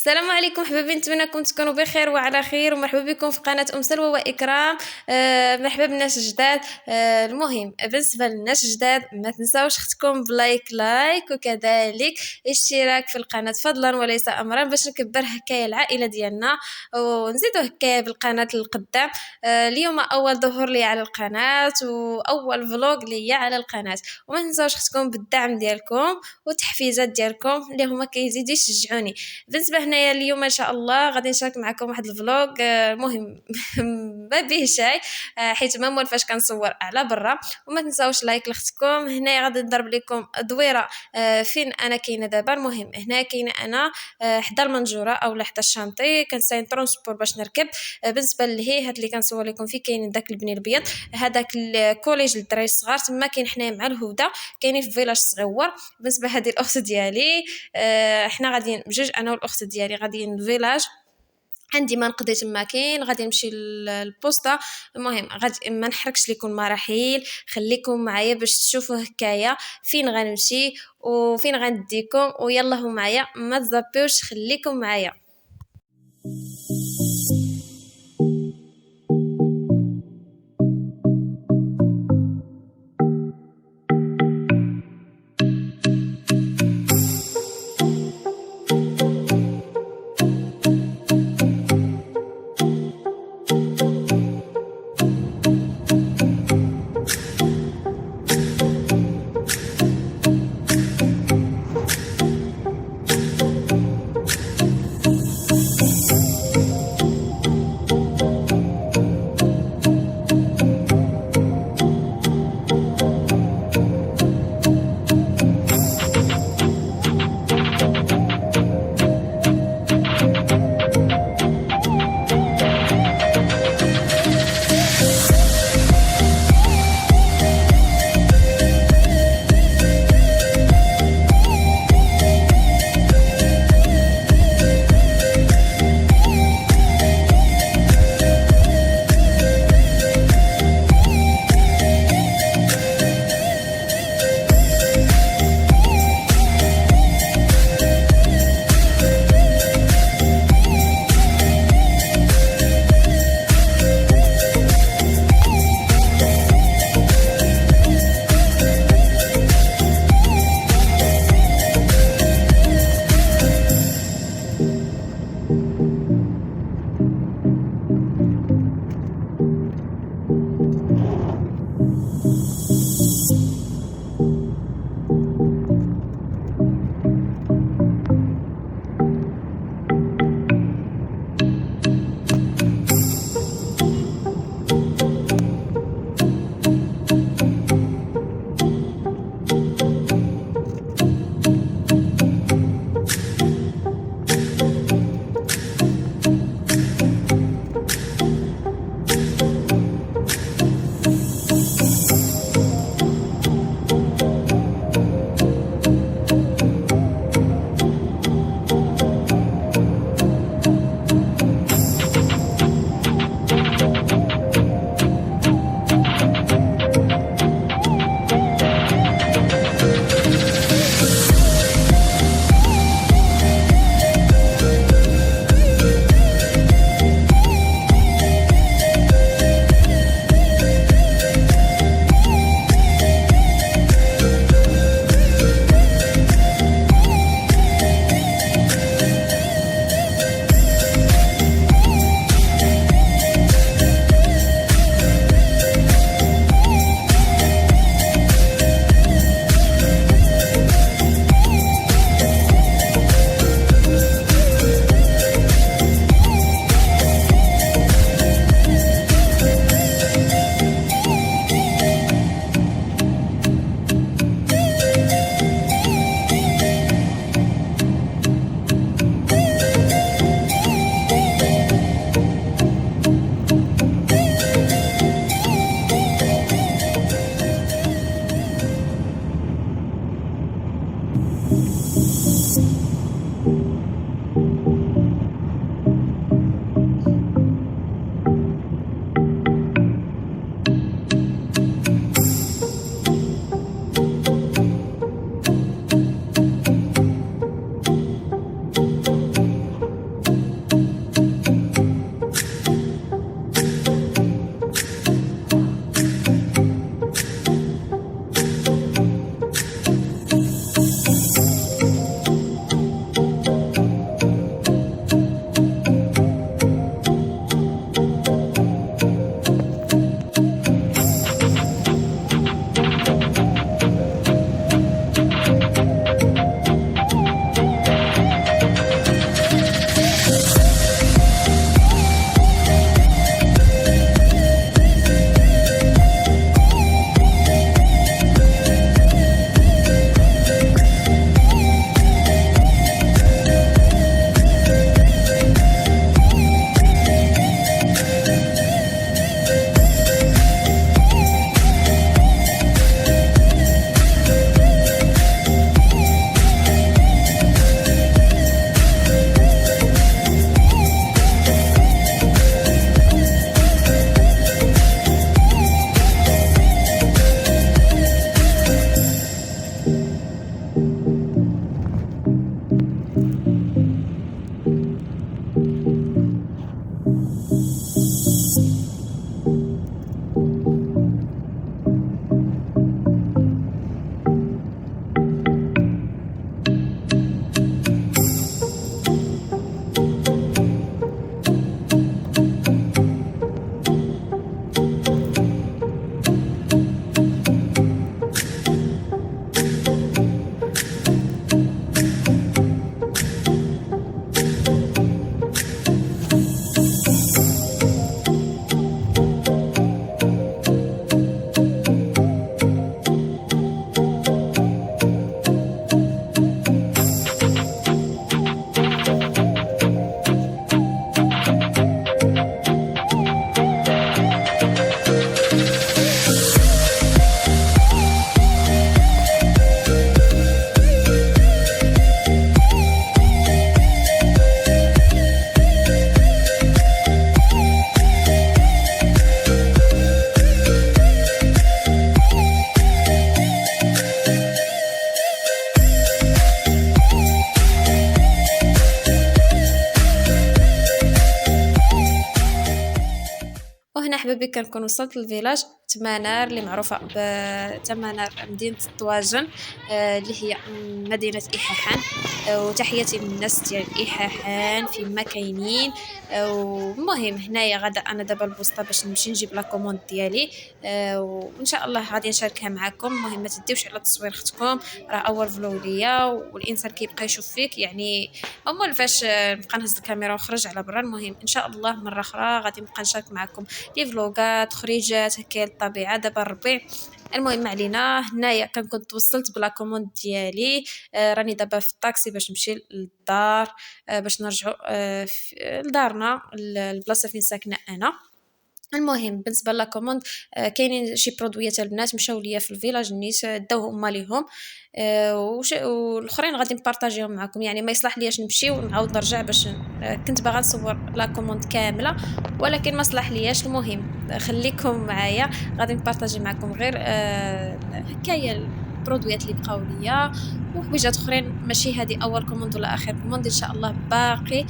السلام عليكم حبايبي، نتمنىكم تكونوا بخير وعلى خير، ومرحبا بكم في قناة سلوى وإكرام. مرحبا بالناس الجداد. المهم بالنسبة للناس الجداد ما تنساوش اختكم بلايك وكذلك اشتراك في القناة فضلا وليس أمرا، باش نكبر هكايا العائلة ديالنا ونزيدو هكايا بالقناة للقدام. اليوم أول ظهور لي على القناة وأول فلوق لي على القناة، وما تنساوش اختكم بالدعم ديالكم والتحفيزات ديالكم اللي هما كيزيدوا يشجعوني. بالنسبه هنايا اليوم ان شاء الله غادي نشارك معكم واحد الفلوق مهم ما به شيء، حيت ما مولفاش كنصور على برا. وما تنساوش لايك لاختكم. هنايا غادي نضرب لكم دويره فين انا كاينه دابا. المهم هنا كاينه انا حدا المنجوره او حدا الشانطي، كنساين ترونسبور باش نركب. بالنسبه لهي هاد اللي كنصور لكم فيه كاين داك البني الابيض، هذاك الكوليج للدراري الصغار تما كاين حنايا مع الهدى، كاينين في فيلاج صغيور. بالنسبه هذه الاخت ديالي، احنا غاديين بجوج انا والاخت ديالي غاديين الفيلاج. عندي ما نقضي تما كاين غادي نمشي للبوسطه. المهم غادي ما نحركش لكم مراحل، خليكم معايا باش تشوفوا هكايا فين غنمشي وفين غنديكم، ويلا هو معايا ما تزابيوش، خليكم معايا. مرحبا بك، كنكون وصلت للفيلاج تمانار اللي معروفة بتمانار مدينة الطواجن، اللي هي مدينة إيحاحان. وتحياتي للناس ديال إيحاحان فيما كاينين. ومهم هنايا غدا أنا دابا البوسطة باش نمشي نجيب لا كوموند ديالي. وإن شاء الله غادي نشاركها معاكم. المهم ما تديوش على تصوير اختكم، راه أول فلوق ليا والإنسان كيبقى يشوف فيك يعني. أمال فاش نبقى نهز الكاميرا ونخرج على برا. المهم إن شاء الله مرة أخرى غادي نبقى نشارك معكم لي فلوقات خريجات هكا للطبيعة دابا الربيع. المهم ما علينا، هنايا كنكون توصلت بلا كوموند ديالي. راني دابا في الطاكسي باش نمشي للدار، باش نرجعوا لدارنا البلاصه فين ساكنه انا. المهم بالنسبه لا كوموند، كاينين شي برودويات البنات مشاو ليا في الفيلاج نيت، داو هما ليهم. والاخرين غادي نبارطاجيهم معكم، يعني ما يصلح لياش نمشي ونعاود نرجع باش كنت باغا نصور لا كوموند كامله ولكن ما صلح لياش. المهم خليكم معايا، غادي نبارطاجي معكم غير هكايا البرودويات اللي بقاو ليا وحويجات اخرين. ماشي هذه اول كوموند ولا اخر كوموند، ان شاء الله باقي.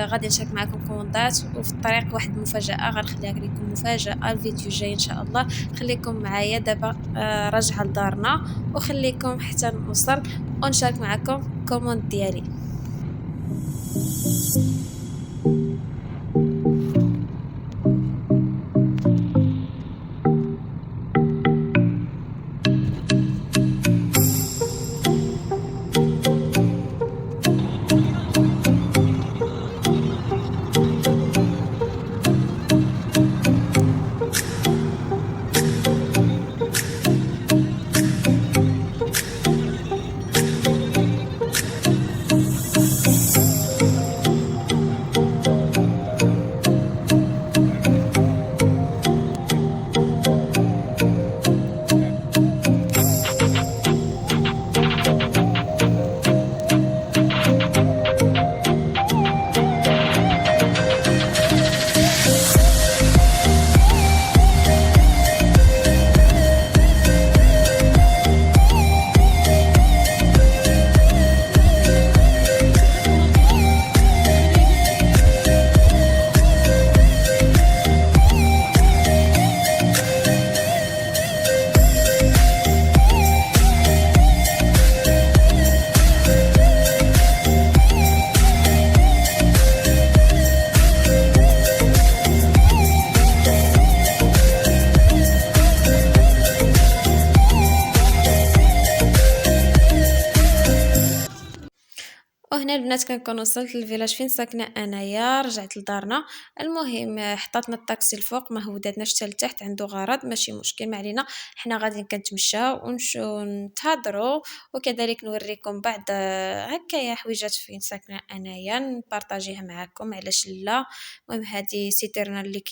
غادي نشارك معكم كوموندات وفي الطريق واحد المفاجاه غنخليها لكم مفاجاه الفيديو الجاي ان شاء الله. خليكم معايا دابا، راجعه لدارنا، وخليكم حتى نوصل ونشارك معكم كوموند ديالي. وهنا البنات كنكون وصلت للفيلاج فين ساكنه انايا، رجعت لدارنا. المهم حطاتنا الطاكسي الفوق، ما هوداتناش حتى لتحت، عنده غرض ماشي مشكل ما علينا. حنا غادي كنتمشاو ونمشيو نتهضروا، وكذلك نوريكم بعض هكايا حويجات فين ساكنه انايا نبارطاجيها معكم، علاش لا. المهم هذه سيترنا اللي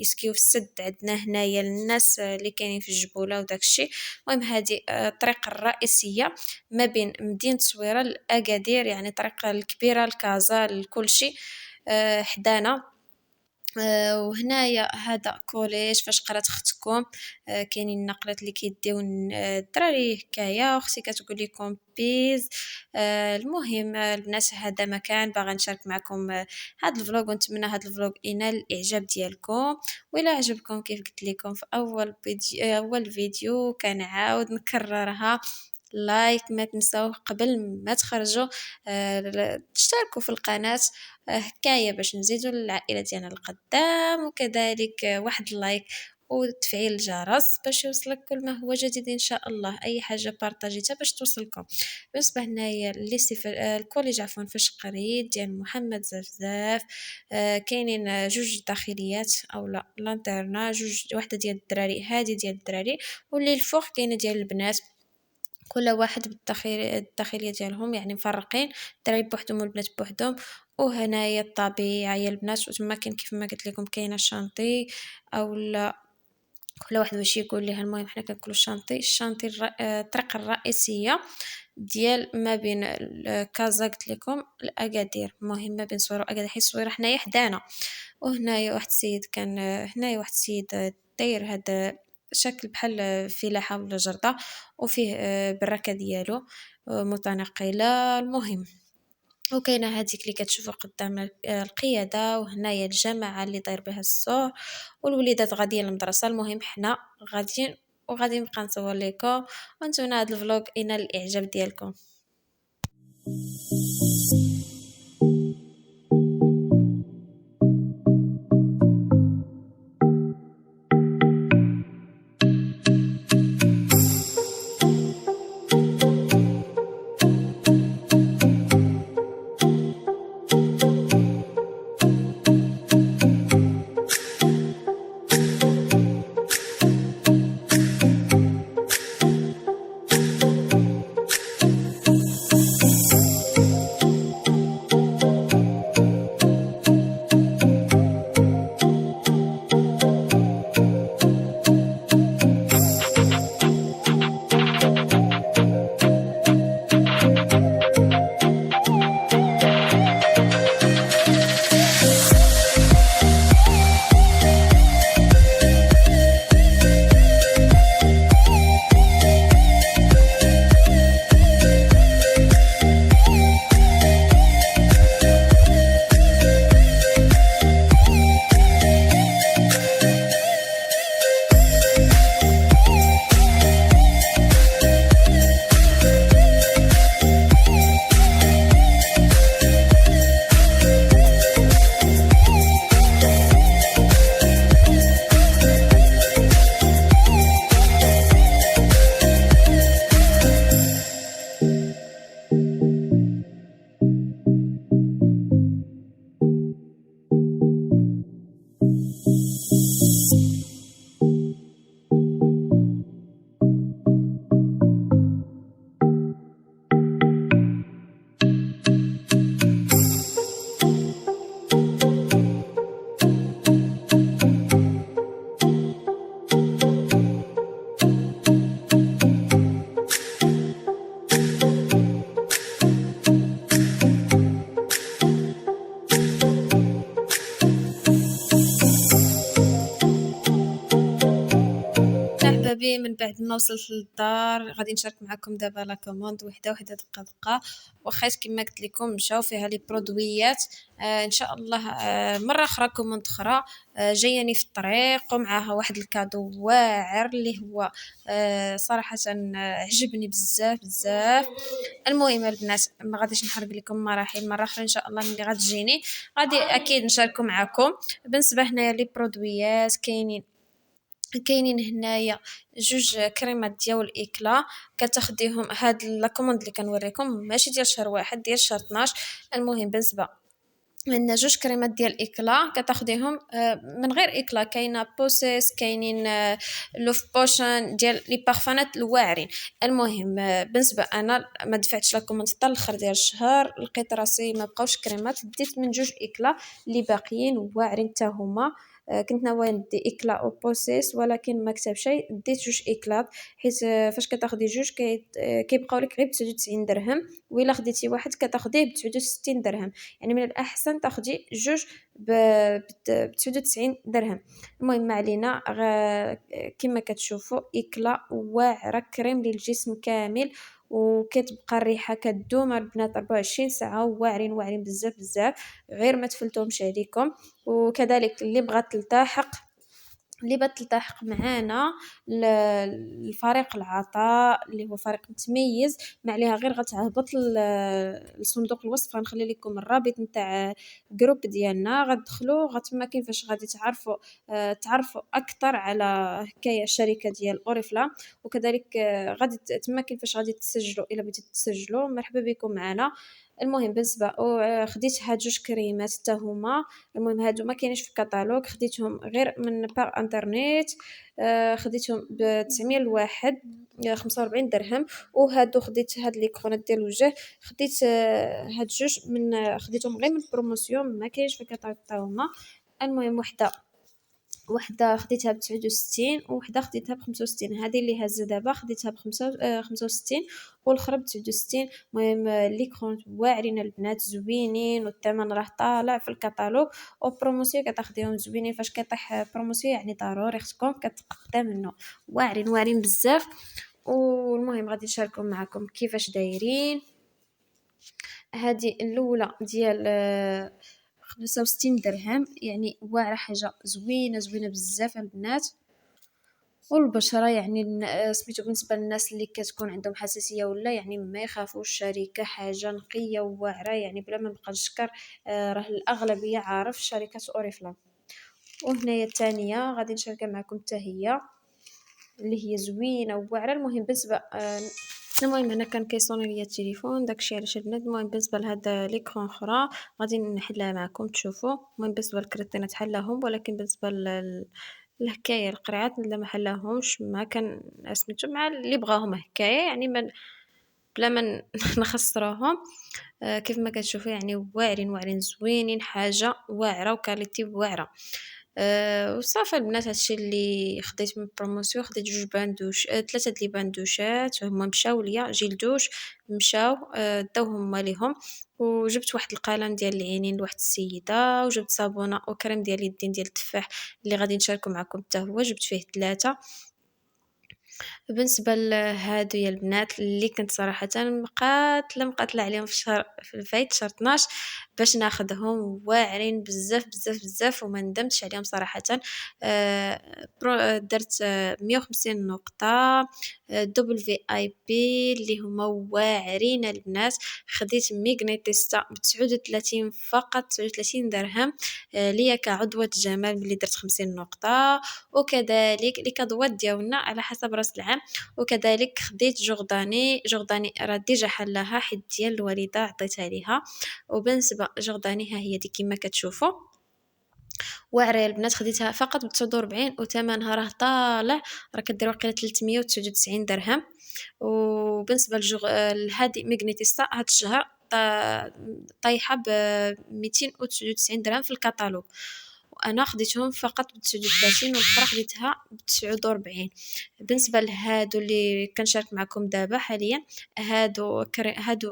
يسكيو في السد عندنا هنايا للناس اللي كاينين في الجبوله وداكشي. المهم هذه الطريق الرئيسيه ما بين مدينة صويرة لأكادير، يعني طريقة الكبيرة لكازا لكل شيء حدانا. وهنايا هذا كوليج فاش قرات اختكم. كاينين النقلات اللي كيديو الدراري هكايا، واختي كتقول لكم بيز. المهم البنات هذا مكان باغا نشارك معكم هذا الفلوق، ونتمنى هذا الفلوق ينال الاعجاب ديالكم. وإلا عجبكم كيف قلت لكم في اول فيديو كنعاود نكررها، لايك ما تنساو قبل ما تخرجوا. تشتركوا في القناة، هكايا باش نزيدوا العائلة ديالنا القدام. وكذلك واحد اللايك وتفعيل الجرس باش يوصلك كل ما هو جديد ان شاء الله. اي حاجه بارطاجيتها باش توصلكم. بالنسبه هنايا الليسي في الكوليج عفوا في شقريت ديال محمد زفزاف. كاينين جوج داخليات او لا لانترنا، جوج، واحده ديال الدراري هذه ديال الدراري، واللي الفوق كاينه ديال البنات. كل واحد الداخليه ديالهم يعني مفرقين، الدراري بوحدهم والبنات بوحدهم. وهنايا الطبيعه يا البنات، وتما كاين كيف ما قلت لكم كاينه شانطي او لا، كل واحد باش يقول لها. المهم حنا كنقولوا الشانطي الطريق الرئيسيه ديال ما بين كازا قلت لكم الاكادير. المهم ما بين صويرة واكادير، حيت صويرة حنايا حدانا. وهنايا واحد السيد كان، هنايا واحد السيد داير هذا شكل بحال فلاحه ولا جردة، وفيه بركه ديالو متنقله. المهم وكاينه هذيك اللي كتشوفوا قدام القياده، وهنايا الجماعه اللي داير بها السور، والوليدات غاديين للمدرسه. المهم حنا غاديين، وغادي نبقى نصور لكم ونتمنى هذا الفلوق ينال الاعجاب ديالكم. احبابي، من بعد ما وصلت للدار غادي نشارك معكم دابا لا كوموند وحده وحده، دقه دقه. وخيت كما قلت لكم مشاو فيها لي برودويات. ان شاء الله مره اخرى كوموند اخرى جاياني في الطريق، ومعاها واحد الكادو واعر اللي هو صراحه عجبني بزاف بزاف. المهم البنات، ما غاديش نحرق لكم مراحل، مره اخرى ان شاء الله ملي غتجيني غادي اكيد نشاركو معكم. بالنسبه هنايا لي برودويات كاينين هنايا جوج كريمات ديال الاكلا. كتاخديهم، هاد لا كوموند اللي كنوريكم ماشي ديال شهر واحد، ديال شهر 12. المهم بالنسبه عندنا جوج كريمات ديال اكلا كتاخديهم من غير اكلا. كاينه بوسيس، كاينين لوف بوشن ديال لي بارفانات الواعرين. المهم بالنسبه انا ما دفعتش لا كوموند حتى الاخر ديال الشهر، لقيت راسي ما بقاوش كريمات، ديت من جوج اكلا اللي باقيين واعرين حتى هما. كنت ناويه ندي اكلا او بوسيس، ولكن ما كتب شيء، ديت جوج اكلات. حيت فاش كتاخدي جوج كيبقاو لك غير ب 99 درهم، وإلا خديتي واحد كتاخديه ب 69 درهم. يعني من الاحسن تاخدي جوج ب 99 درهم. المهم ما علينا. كما كتشوفوا اكلا واعره، كريم للجسم كامل، وكتبقى الريحه كدوم البنات 24 ساعه، واعرين واعرين بزاف بزاف. غير ما تفلتوهمش عليكم. وكذلك اللي بغات تلتحق معنا الفريق العطاء اللي هو فريق متميز، ما عليها غير غتهبط لصندوق الوصف. غنخلي لكم الرابط نتاع جروب ديالنا، غتدخلوا غتما كاين فاش غادي تعرفوا اكثر على هكايا الشركه ديال اوريفلا. وكذلك غادي تما كاين فاش غادي تسجلوا، الا بغيتوا تسجلوا مرحبا بكم معنا. المهم بالنسبه خديت هاد جوج كريمات حتى هما. المهم هادو ما كاينينش في الكتالوج، خديتهم غير من باغ انترنيت. خديتهم ب 900 الواحد، 45 درهم. وهادو خديت هاد لي كرونات ديال الوجه، خديت هاد جوج خديتهم غير من بروموسيون، ما كاينش في الكتالوج حتى هما. المهم وحده خديتها ب 69، وحده خديتها ب 65. هذه اللي هازه دابا خديتها ب 65، والاخرى ب 69. المهم ليكرون واعرين البنات، زوينين، والثمن راه طالع في الكتالوج. وبروموسيون كتاخديهم زوينين، فاش كيطيح بروموسيون يعني ضروري خصكم كتقدا منه. واعرين بزاف. والمهم غادي نشاركوا معكم كيفاش دايرين. هذه الاولى ديال 65 درهم، يعني واعره، حاجه زوينه زوينه بزاف البنات. والبشرة يعني سميتو بالنسبة للناس اللي كتكون عندهم حساسية ولا يعني ما يخافوش، شركة حاجة نقية وواعرة يعني بلا ما نبقى نشكر. راه الأغلبية عارف شركة أوريفلام. وهنايا الثانية غادي نشاركها معكم حتى هي، اللي هي زوينة وواعرة. المهم بالنسبة المهم هنا كان كيصوني ليا التليفون، داكشي علاش البنات. المهم بالنسبه لهاد ليكرون اخرى غادي نحلها معكم تشوفوا. المهم بالنسبه للكريتينات حلاهم، ولكن بالنسبه الحكايه القرعات لا ما حلاهمش، ما كان سميتو مع اللي بغاهم حكايه يعني من بلا ما نخسروهم. كيف ما كتشوفوا يعني واعرين واعرين زوينين، حاجه واعره وكاليتي واعره. وصافي البنات، هادشي اللي خديت من بروموسيون. خديت جوج باندوش، ثلاثه د لي باندوشات، هما مشاو ليا جلدوش، مشاو داوهم هما ليهم. وجبت واحد القلم ديال العينين لواحد السيده، وجبت صابونه وكريم ديال اليدين ديال التفاح اللي غادي نشاركو معكم حتى هو، جبت فيه ثلاثه. بالنسبة لهادو يا البنات اللي كنت صراحةً مقاتلة عليهم في الشهر في الفايت شهر 12 باش ناخدهم، واعرين بزاف بزاف بزاف وما ندمتش عليهم صراحةً. درت 150 نقطة double VIP اللي هما واعرين البنات. خديت ميغنيتيستا ب39 فقط، 39 درهم ليا كعضوة جمال ملي درت 50 نقطة. وكذلك لي كادوات ديالنا على حسب راس العام. وكذلك خديت جورداني راه ديجا حلاها حيت ديال الوالده عطيتها ليها. وبالنسبه جورداني ها هي دي كما كتشوفوا واعره البنات، خديتها فقط ب 49 وثمنها راه طالع، راه كدير واقيلا 399 درهم. وبالنسبه لهادي ميغنيتيستا هاد الشهر طايحه ب 299 درهم في الكتالوج، وانا خديتهم فقط ب 39 والاخرى خديتها ب 49. بالنسبه لهادو اللي كنشارك معكم دابا حاليا، هادو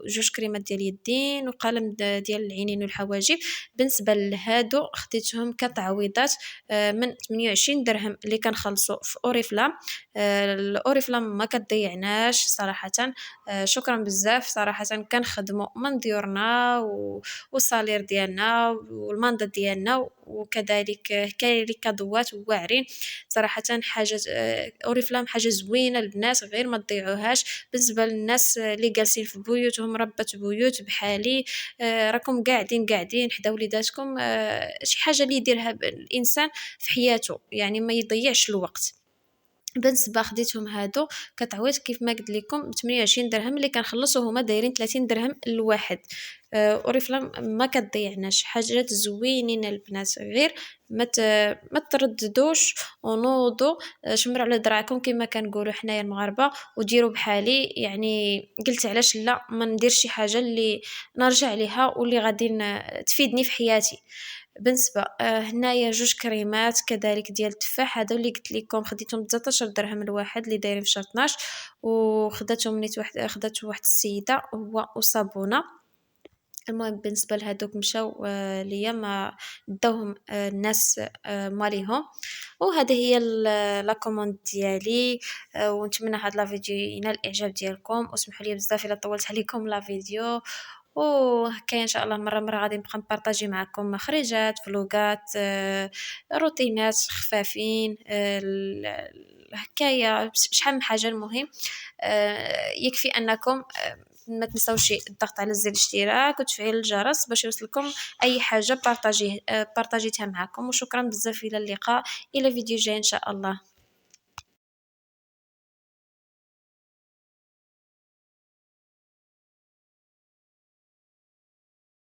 جوج كريمات ديال اليدين وقلم ديال العينين والحواجب. بالنسبه لهادو خديتهم كتعويضات من 28 درهم اللي كنخلصوا في اوريفلام. الاوريفلام ما كتضيعناش صراحه. شكرا بزاف صراحه، كنخدموا من ديورنا والصالير ديالنا والماندا ديالنا. وكذلك كاين لي كادوات واعرين صراحه. حاجه اوريفلام حاجه زوينه البنات، غير ما تضيعوهاش. بالنسبه للناس اللي جالسين في بيوتهم ربات بيوت بحالي، راكم قاعدين حدا وليداتكم، شي حاجه اللي يديرها الانسان في حياته يعني ما يضيعش الوقت. بالنسبه خديتهم هادو كتعويض كيف ما قلت لكم ب 28 درهم اللي كنخلصوا هما دايرين 30 درهم الواحد. اوريفلام ما كتضيعناش، حاجات زوينين البنات، غير ما ترددوش ونوضوا. شمروا على دراعكم كما كنقولوا حنايا المغاربه، وديروا بحالي يعني. قلت علاش لا ما ندير شي حاجه اللي نرجع ليها واللي غادي تفيدني في حياتي. بالنسبه هنايا جوج كريمات كذلك ديال التفاح، هذا اللي قلت لكم خديتهم ب 19 درهم الواحد اللي دايرين في شهر 12. وخداتهم نيت خدات واحد السيده هو وصابونه. المهم بالنسبه لهادوك مشاو ليا ما داوهم الناس ماليهم. وهذه هي لا كوموند ديالي. ونتمنى هاد لا فيديو ينال الاعجاب ديالكم، واسمحوا لي بزاف الا طولت عليكم لا فيديو. وهكا ان شاء الله مره غادي نبقى نبارطاجي معكم خريجات فلوقات روتينات خفافين هكايا شحال من حاجه. المهم يكفي انكم ما تنساوش الضغط على زر الاشتراك وتفعيل الجرس باش يوصلكم اي حاجه بارطاجيتها معكم. وشكرا بزاف، الى اللقاء، الى فيديو جاي ان شاء الله.